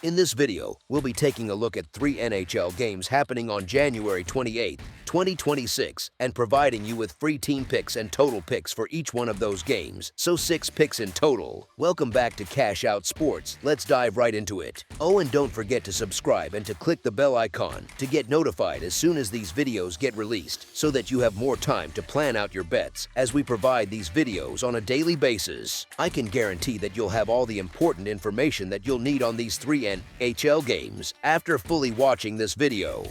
In this video, we'll be taking a look at 3 NHL games happening on January 28, 2026, and providing you with free team picks and total picks for each one of those games, so 6 picks in total. Welcome back to Cash Out Sports. Let's dive right into it. Oh, and don't forget to subscribe and to click the bell icon to get notified as soon as these videos get released, so that you have more time to plan out your bets as we provide these videos on a daily basis. I can guarantee that you'll have all the important information that you'll need on these 3 NHL games after fully watching this video.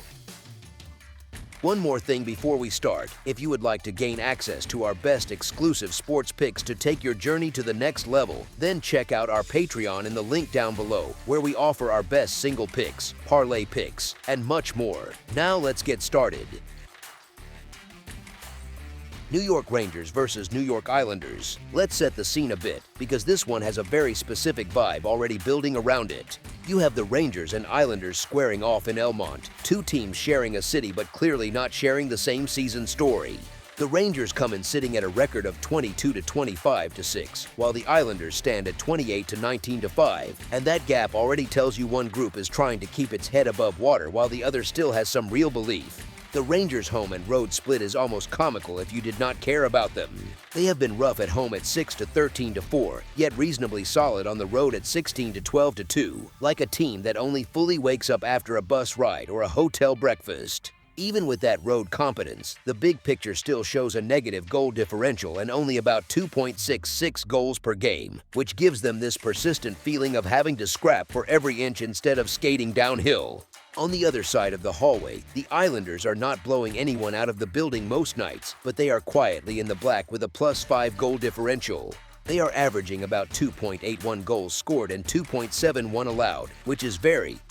One more thing before we start, if you would like to gain access to our best exclusive sports picks to take your journey to the next level, then check out our Patreon in the link down below, where we offer our best single picks, parlay picks, and much more. Now let's get started. New York Rangers versus New York Islanders. Let's set the scene a bit, because this one has a very specific vibe already building around it. You have the Rangers and Islanders squaring off in Elmont, two teams sharing a city but clearly not sharing the same season story. The Rangers come in sitting at a record of 22-25-6, while the Islanders stand at 28-19-5, and that gap already tells you one group is trying to keep its head above water while the other still has some real belief. The Rangers' home and road split is almost comical if you did not care about them. They have been rough at home at 6-13-4, yet reasonably solid on the road at 16-12-2, like a team that only fully wakes up after a bus ride or a hotel breakfast. Even with that road competence, the big picture still shows a negative goal differential and only about 2.66 goals per game, which gives them this persistent feeling of having to scrap for every inch instead of skating downhill. On the other side of the hallway, the Islanders are not blowing anyone out of the building most nights, but they are quietly in the black with a +5 goal differential. They are averaging about 2.81 goals scored and 2.71 allowed, which is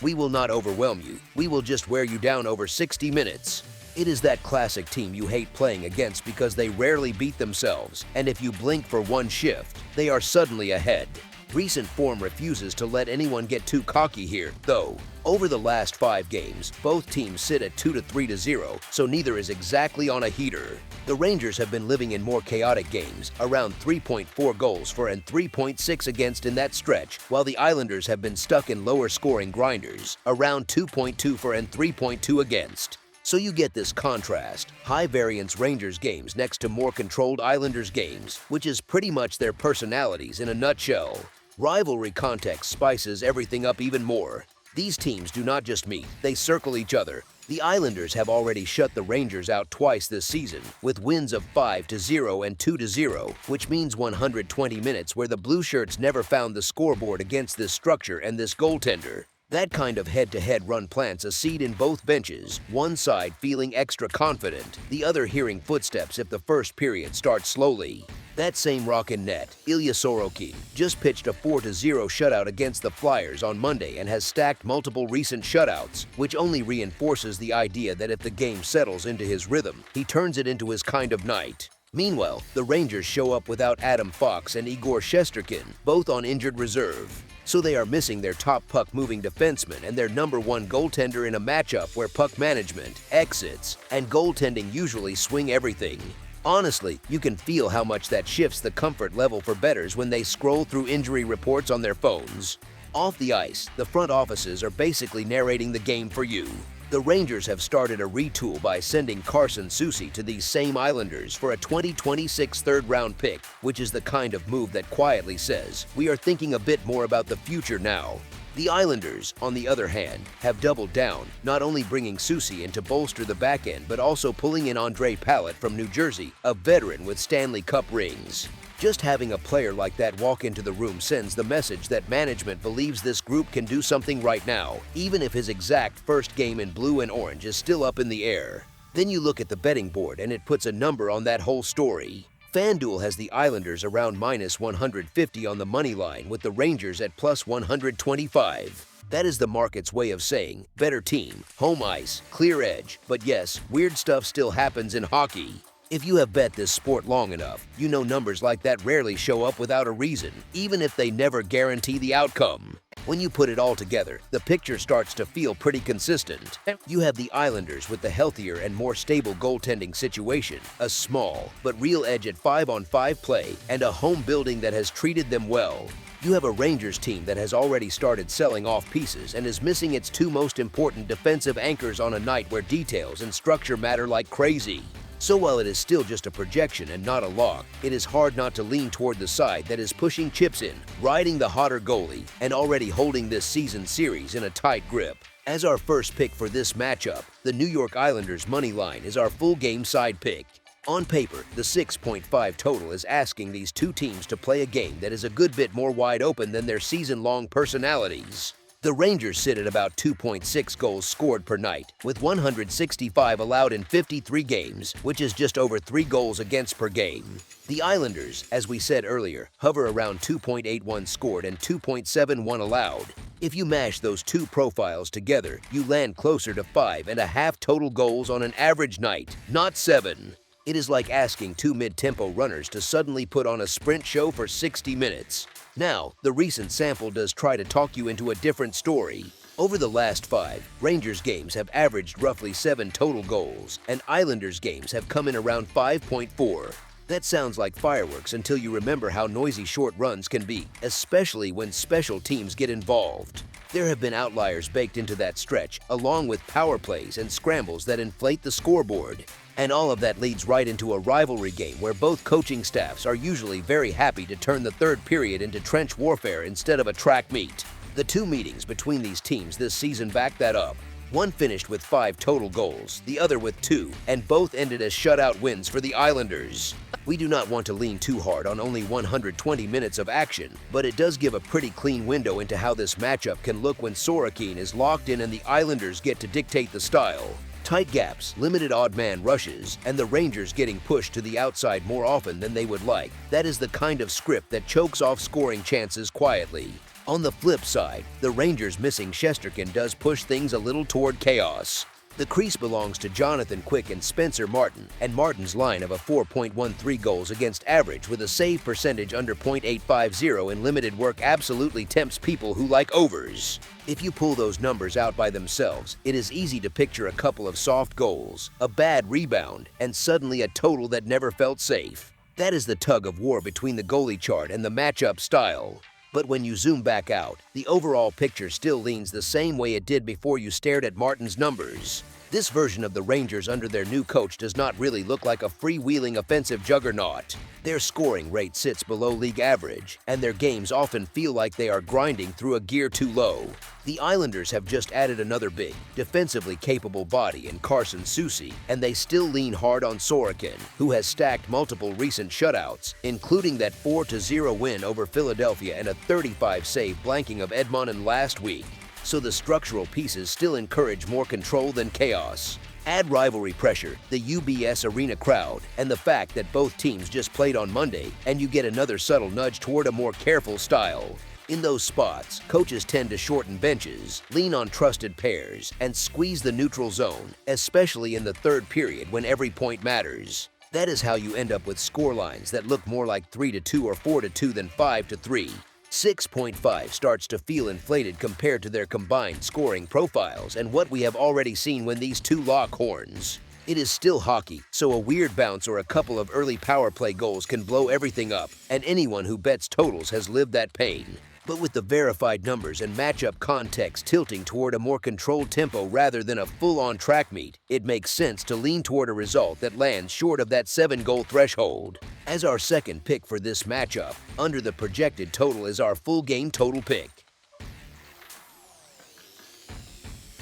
we will not overwhelm you, we will just wear you down over 60 minutes. It is that classic team you hate playing against because they rarely beat themselves, and if you blink for one shift, they are suddenly ahead. Recent form refuses to let anyone get too cocky here, though. Over the last 5 games, both teams sit at 2-3-0, so neither is exactly on a heater. The Rangers have been living in more chaotic games, around 3.4 goals for and 3.6 against in that stretch, while the Islanders have been stuck in lower-scoring grinders, around 2.2 for and 3.2 against. So you get this contrast, high-variance Rangers games next to more controlled Islanders games, which is pretty much their personalities in a nutshell. Rivalry context spices everything up even more. These teams do not just meet, they circle each other. The Islanders have already shut the Rangers out twice this season, with wins of 5-0 and 2-0, which means 120 minutes where the Blue Shirts never found the scoreboard against this structure and this goaltender. That kind of head-to-head run plants a seed in both benches, one side feeling extra confident, the other hearing footsteps if the first period starts slowly. That same rockin' net, Ilya Sorokin, just pitched a 4-0 shutout against the Flyers on Monday and has stacked multiple recent shutouts, which only reinforces the idea that if the game settles into his rhythm, he turns it into his kind of night. Meanwhile, the Rangers show up without Adam Fox and Igor Shesterkin, both on injured reserve. So they are missing their top puck-moving defenseman and their #1 goaltender in a matchup where puck management, exits, and goaltending usually swing everything. Honestly, you can feel how much that shifts the comfort level for bettors when they scroll through injury reports on their phones. Off the ice, the front offices are basically narrating the game for you. The Rangers have started a retool by sending Carson Soucy to these same Islanders for a 2026 third-round pick, which is the kind of move that quietly says, we are thinking a bit more about the future now. The Islanders, on the other hand, have doubled down, not only bringing Soucy in to bolster the back end, but also pulling in Andre Palat from New Jersey, a veteran with Stanley Cup rings. Just having a player like that walk into the room sends the message that management believes this group can do something right now, even if his exact first game in blue and orange is still up in the air. Then you look at the betting board and it puts a number on that whole story. FanDuel has the Islanders around -150 on the money line with the Rangers at +125. That is the market's way of saying, better team, home ice, clear edge, but yes, weird stuff still happens in hockey. If you have bet this sport long enough, you know numbers like that rarely show up without a reason, even if they never guarantee the outcome. When you put it all together, the picture starts to feel pretty consistent. You have the Islanders with the healthier and more stable goaltending situation, a small but real edge at 5-on-5 play, and a home building that has treated them well. You have a Rangers team that has already started selling off pieces and is missing its two most important defensive anchors on a night where details and structure matter like crazy. So while it is still just a projection and not a lock, it is hard not to lean toward the side that is pushing chips in, riding the hotter goalie, and already holding this season series in a tight grip. As our first pick for this matchup, the New York Islanders money line is our full game side pick. On paper, the 6.5 total is asking these two teams to play a game that is a good bit more wide open than their season-long personalities. The Rangers sit at about 2.6 goals scored per night, with 165 allowed in 53 games, which is just over 3 goals against per game. The Islanders, as we said earlier, hover around 2.81 scored and 2.71 allowed. If you mash those two profiles together, you land closer to 5.5 total goals on an average night, not 7. It is like asking two mid-tempo runners to suddenly put on a sprint show for 60 minutes. Now, the recent sample does try to talk you into a different story. Over the last 5, Rangers games have averaged roughly 7 total goals, and Islanders games have come in around 5.4. That sounds like fireworks until you remember how noisy short runs can be, especially when special teams get involved. There have been outliers baked into that stretch, along with power plays and scrambles that inflate the scoreboard. And all of that leads right into a rivalry game where both coaching staffs are usually very happy to turn the third period into trench warfare instead of a track meet. The two meetings between these teams this season back that up. One finished with 5 total goals, the other with 2, and both ended as shutout wins for the Islanders. We do not want to lean too hard on only 120 minutes of action, but it does give a pretty clean window into how this matchup can look when Sorokin is locked in and the Islanders get to dictate the style. Tight gaps, limited odd man rushes, and the Rangers getting pushed to the outside more often than they would like. That is the kind of script that chokes off scoring chances quietly. On the flip side, the Rangers missing Shesterkin does push things a little toward chaos. The crease belongs to Jonathan Quick and Spencer Martin, and Martin's line of a 4.13 goals against average with a save percentage under .850 in limited work absolutely tempts people who like overs. If you pull those numbers out by themselves, it is easy to picture a couple of soft goals, a bad rebound, and suddenly a total that never felt safe. That is the tug of war between the goalie chart and the matchup style. But when you zoom back out, the overall picture still leans the same way it did before you stared at Martin's numbers. This version of the Rangers under their new coach does not really look like a freewheeling offensive juggernaut. Their scoring rate sits below league average, and their games often feel like they are grinding through a gear too low. The Islanders have just added another big, defensively capable body in Carson Soucy, and they still lean hard on Sorokin, who has stacked multiple recent shutouts, including that 4-0 win over Philadelphia and a 35-save blanking of Edmonton last week. So the structural pieces still encourage more control than chaos. Add rivalry pressure, the UBS Arena crowd, and the fact that both teams just played on Monday, and you get another subtle nudge toward a more careful style. In those spots, coaches tend to shorten benches, lean on trusted pairs, and squeeze the neutral zone, especially in the third period when every point matters. That is how you end up with scorelines that look more like 3-2 or 4-2 than 5-3. 6.5 starts to feel inflated compared to their combined scoring profiles and what we have already seen when these two lock horns. It is still hockey, so a weird bounce or a couple of early power play goals can blow everything up, and anyone who bets totals has lived that pain. But with the verified numbers and matchup context tilting toward a more controlled tempo rather than a full-on track meet, it makes sense to lean toward a result that lands short of that 7-goal threshold. As our second pick for this matchup, under the projected total is our full game total pick.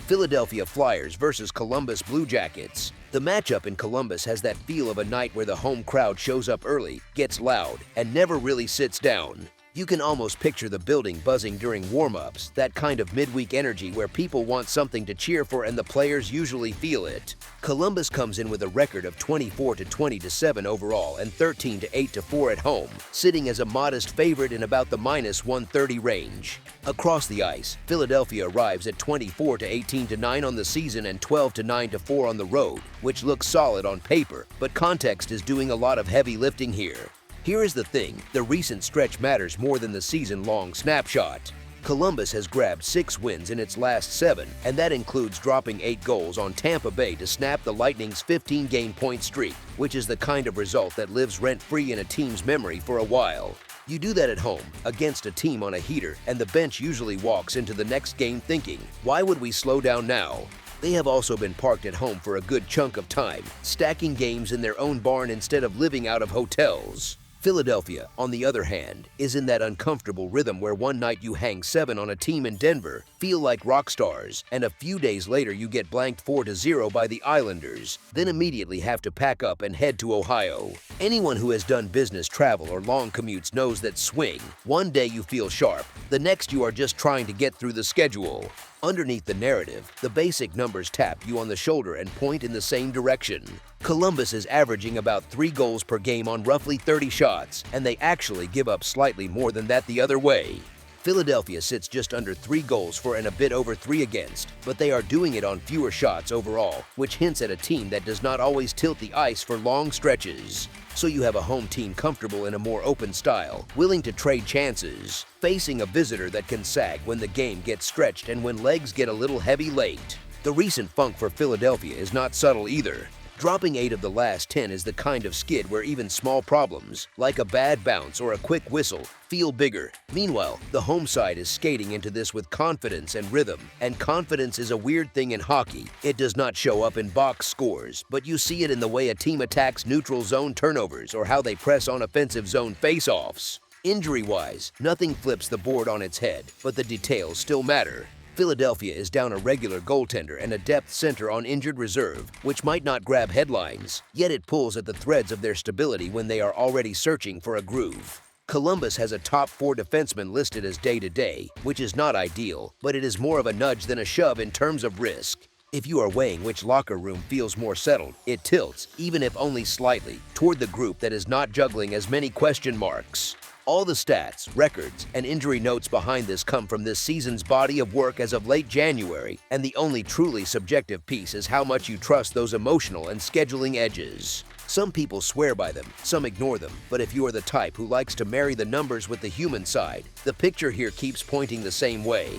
Philadelphia Flyers versus Columbus Blue Jackets. The matchup in Columbus has that feel of a night where the home crowd shows up early, gets loud, and never really sits down. You can almost picture the building buzzing during warm-ups, that kind of midweek energy where people want something to cheer for and the players usually feel it. Columbus comes in with a record of 24-20-7 overall and 13-8-4 at home, sitting as a modest favorite in about the -130 range. Across the ice, Philadelphia arrives at 24-18-9 on the season and 12-9-4 on the road, which looks solid on paper, but context is doing a lot of heavy lifting here. Here is the thing, the recent stretch matters more than the season-long snapshot. Columbus has grabbed 6 wins in its last 7, and that includes dropping 8 goals on Tampa Bay to snap the Lightning's 15-game point streak, which is the kind of result that lives rent-free in a team's memory for a while. You do that at home, against a team on a heater, and the bench usually walks into the next game thinking, why would we slow down now? They have also been parked at home for a good chunk of time, stacking games in their own barn instead of living out of hotels. Philadelphia, on the other hand, is in that uncomfortable rhythm where one night you hang 7 on a team in Denver, feel like rock stars, and a few days later you get blanked 4-0 by the Islanders, then immediately have to pack up and head to Ohio. Anyone who has done business travel or long commutes knows that swing. One day you feel sharp, the next you are just trying to get through the schedule. Underneath the narrative, the basic numbers tap you on the shoulder and point in the same direction. Columbus is averaging about 3 goals per game on roughly 30 shots, and they actually give up slightly more than that the other way. Philadelphia sits just under 3 goals for and a bit over 3 against, but they are doing it on fewer shots overall, which hints at a team that does not always tilt the ice for long stretches. So you have a home team comfortable in a more open style, willing to trade chances, facing a visitor that can sag when the game gets stretched and when legs get a little heavy late. The recent funk for Philadelphia is not subtle either. Dropping 8 of the last 10 is the kind of skid where even small problems, like a bad bounce or a quick whistle, feel bigger. Meanwhile, the home side is skating into this with confidence and rhythm, and confidence is a weird thing in hockey. It does not show up in box scores, but you see it in the way a team attacks neutral zone turnovers or how they press on offensive zone face-offs. Injury-wise, nothing flips the board on its head, but the details still matter. Philadelphia is down a regular goaltender and a depth center on injured reserve, which might not grab headlines, yet it pulls at the threads of their stability when they are already searching for a groove. Columbus has a top 4 defenseman listed as day-to-day, which is not ideal, but it is more of a nudge than a shove in terms of risk. If you are weighing which locker room feels more settled, it tilts, even if only slightly, toward the group that is not juggling as many question marks. All the stats, records, and injury notes behind this come from this season's body of work as of late January, and the only truly subjective piece is how much you trust those emotional and scheduling edges. Some people swear by them, some ignore them, but if you are the type who likes to marry the numbers with the human side, the picture here keeps pointing the same way.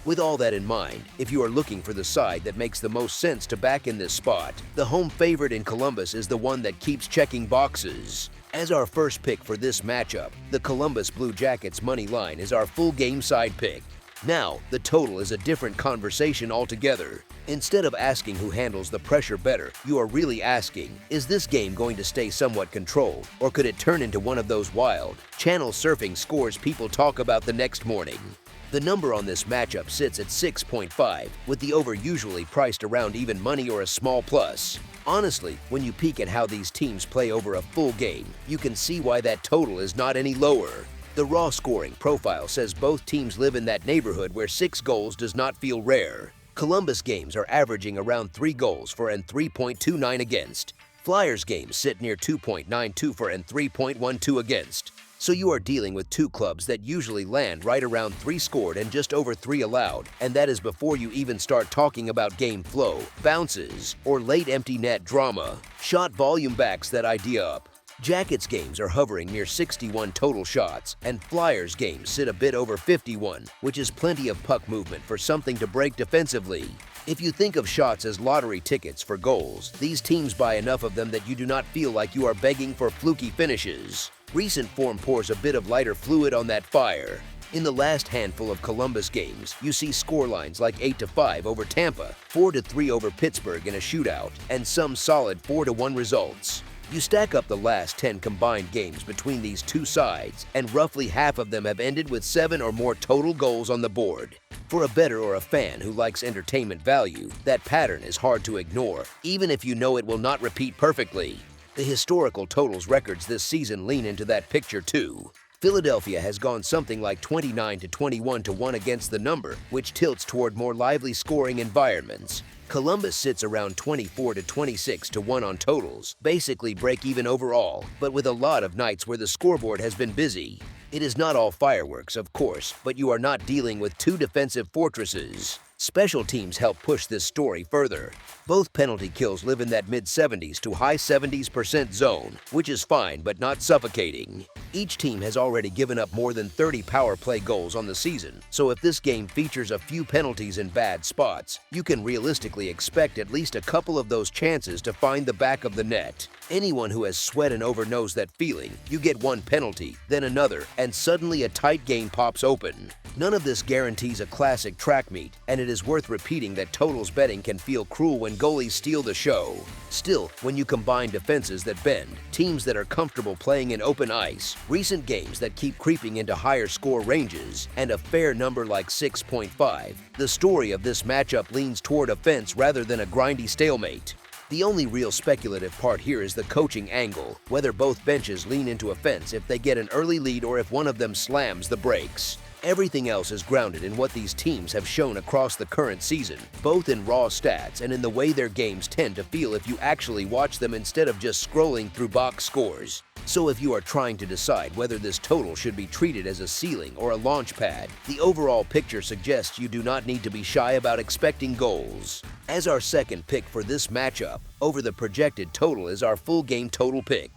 With all that in mind, if you are looking for the side that makes the most sense to back in this spot, the home favorite in Columbus is the one that keeps checking boxes. As our first pick for this matchup, the Columbus Blue Jackets money line is our full game side pick. Now, the total is a different conversation altogether. Instead of asking who handles the pressure better, you are really asking, is this game going to stay somewhat controlled, or could it turn into one of those wild, channel surfing scores people talk about the next morning? The number on this matchup sits at 6.5, with the over usually priced around even money or a small plus. Honestly, when you peek at how these teams play over a full game, you can see why that total is not any lower. The raw scoring profile says both teams live in that neighborhood where 6 goals does not feel rare. Columbus games are averaging around 3 goals for and 3.29 against. Flyers games sit near 2.92 for and 3.12 against. So you are dealing with 2 clubs that usually land right around 3 scored and just over 3 allowed, and that is before you even start talking about game flow, bounces, or late empty net drama. Shot volume backs that idea up. Jackets games are hovering near 61 total shots, and Flyers games sit a bit over 51, which is plenty of puck movement for something to break defensively. If you think of shots as lottery tickets for goals, these teams buy enough of them that you do not feel like you are begging for fluky finishes. Recent form pours a bit of lighter fluid on that fire. In the last handful of Columbus games, you see scorelines like 8-5 over Tampa, 4-3 over Pittsburgh in a shootout, and some solid 4-1 results. You stack up the last 10 combined games between these 2 sides, and roughly half of them have ended with 7 or more total goals on the board. For a bettor or a fan who likes entertainment value, that pattern is hard to ignore, even if you know it will not repeat perfectly. The historical totals records this season lean into that picture too. Philadelphia has gone something like 29-21-1 against the number, which tilts toward more lively scoring environments. Columbus sits around 24-26-1 on totals, basically break even overall, but with a lot of nights where the scoreboard has been busy. It is not all fireworks, of course, but you are not dealing with 2 defensive fortresses. Special teams help push this story further. Both penalty kills live in that mid-70s to high 70s% zone, which is fine but not suffocating. Each team has already given up more than 30 power play goals on the season, so if this game features a few penalties in bad spots, you can realistically expect at least a couple of those chances to find the back of the net. Anyone who has sweat and over knows that feeling. You get one penalty, then another, and suddenly a tight game pops open. None of this guarantees a classic track meet, and it is worth repeating that totals betting can feel cruel when goalies steal the show. Still, when you combine defenses that bend, teams that are comfortable playing in open ice, recent games that keep creeping into higher score ranges, and a fair number like 6.5, the story of this matchup leans toward offense rather than a grindy stalemate. The only real speculative part here is the coaching angle, whether both benches lean into offense if they get an early lead or if one of them slams the brakes. Everything else is grounded in what these teams have shown across the current season, both in raw stats and in the way their games tend to feel if you actually watch them instead of just scrolling through box scores. So if you are trying to decide whether this total should be treated as a ceiling or a launch pad, the overall picture suggests you do not need to be shy about expecting goals. As our second pick for this matchup, over the projected total is our full game total pick.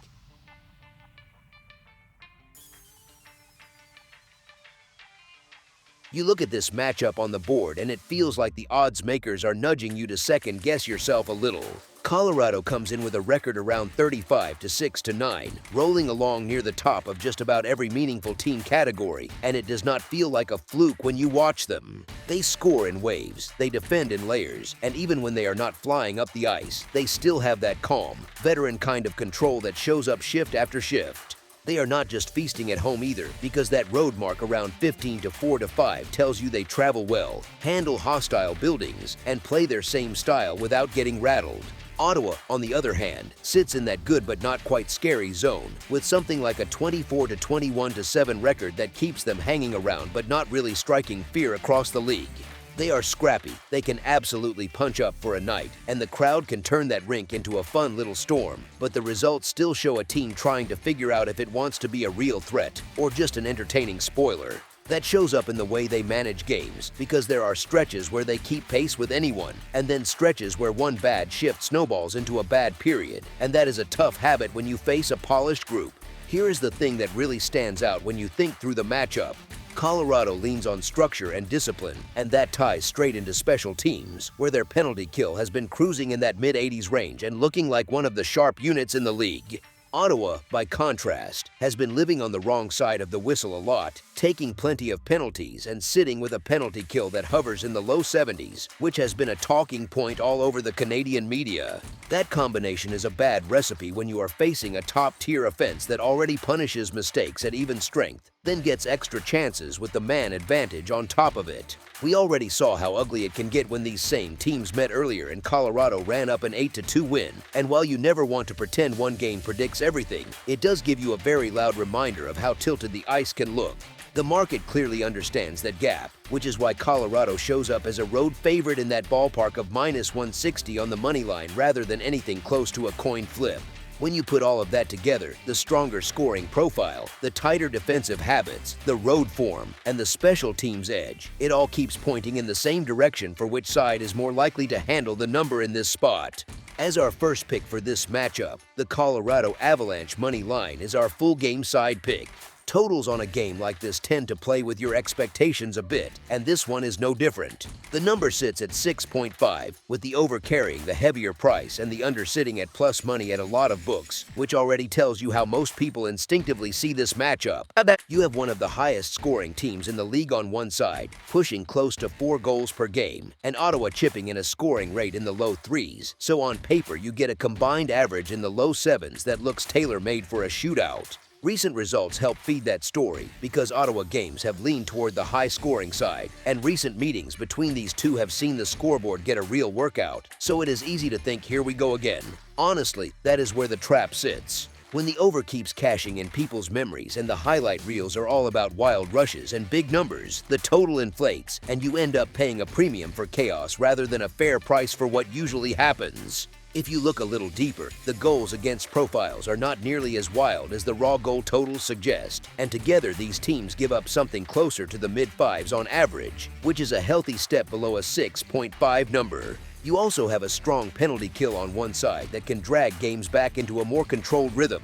You look at this matchup on the board and it feels like the odds makers are nudging you to second guess yourself a little. Colorado comes in with a record around 35 to 6 to 9, rolling along near the top of just about every meaningful team category, and it does not feel like a fluke when you watch them. They score in waves, they defend in layers, and even when they are not flying up the ice, they still have that calm, veteran kind of control that shows up shift after shift. They are not just feasting at home either, because that road mark around 15 to 4 to 5 tells you they travel well, handle hostile buildings, and play their same style without getting rattled. Ottawa, on the other hand, sits in that good but not quite scary zone, with something like a 24 to 21 to 7 record that keeps them hanging around but not really striking fear across the league. They are scrappy, they can absolutely punch up for a night, and the crowd can turn that rink into a fun little storm, but the results still show a team trying to figure out if it wants to be a real threat or just an entertaining spoiler. That shows up in the way they manage games, because there are stretches where they keep pace with anyone, and then stretches where one bad shift snowballs into a bad period, and that is a tough habit when you face a polished group. Here is the thing that really stands out when you think through the matchup. Colorado leans on structure and discipline, and that ties straight into special teams, where their penalty kill has been cruising in that mid-80s range and looking like one of the sharp units in the league. Ottawa, by contrast, has been living on the wrong side of the whistle a lot, taking plenty of penalties and sitting with a penalty kill that hovers in the low 70s, which has been a talking point all over the Canadian media. That combination is a bad recipe when you are facing a top-tier offense that already punishes mistakes at even strength, then gets extra chances with the man advantage on top of it. We already saw how ugly it can get when these same teams met earlier and Colorado ran up an 8-2 win, and while you never want to pretend one game predicts everything, it does give you a very loud reminder of how tilted the ice can look. The market clearly understands that gap, which is why Colorado shows up as a road favorite in that ballpark of -160 on the money line rather than anything close to a coin flip. When you put all of that together, the stronger scoring profile, the tighter defensive habits, the road form, and the special teams edge, it all keeps pointing in the same direction for which side is more likely to handle the number in this spot. As our first pick for this matchup, the Colorado Avalanche money line is our full game side pick. Totals on a game like this tend to play with your expectations a bit, and this one is no different. The number sits at 6.5, with the over carrying the heavier price and the under sitting at plus money at a lot of books, which already tells you how most people instinctively see this matchup. You have one of the highest scoring teams in the league on one side, pushing close to 4 goals per game, and Ottawa chipping in a scoring rate in the low 3s, so on paper you get a combined average in the low 7s that looks tailor-made for a shootout. Recent results help feed that story because Ottawa games have leaned toward the high-scoring side, and recent meetings between these two have seen the scoreboard get a real workout, so it is easy to think here we go again. Honestly, that is where the trap sits. When the over keeps cashing in people's memories and the highlight reels are all about wild rushes and big numbers, the total inflates, and you end up paying a premium for chaos rather than a fair price for what usually happens. If you look a little deeper, the goals against profiles are not nearly as wild as the raw goal totals suggest, and together these teams give up something closer to the mid-fives on average, which is a healthy step below a 6.5 number. You also have a strong penalty kill on one side that can drag games back into a more controlled rhythm,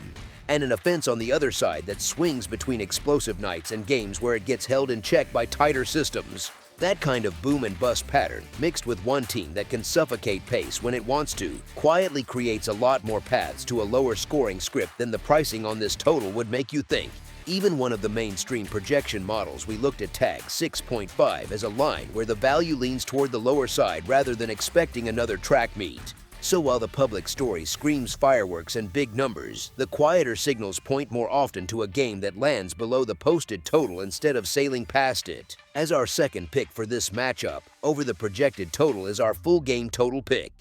and an offense on the other side that swings between explosive nights and games where it gets held in check by tighter systems. That kind of boom and bust pattern, mixed with one team that can suffocate pace when it wants to, quietly creates a lot more paths to a lower scoring script than the pricing on this total would make you think. Even one of the mainstream projection models we looked at tagged 6.5 as a line where the value leans toward the lower side rather than expecting another track meet. So while the public story screams fireworks and big numbers, the quieter signals point more often to a game that lands below the posted total instead of sailing past it. As our second pick for this matchup, over the projected total is our full game total pick.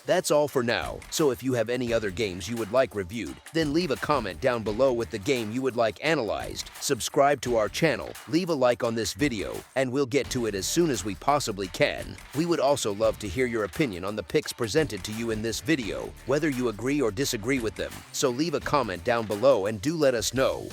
That's all for now, so if you have any other games you would like reviewed, then leave a comment down below with the game you would like analyzed, subscribe to our channel, leave a like on this video, and we'll get to it as soon as we possibly can. We would also love to hear your opinion on the picks presented to you in this video, whether you agree or disagree with them, so leave a comment down below and do let us know.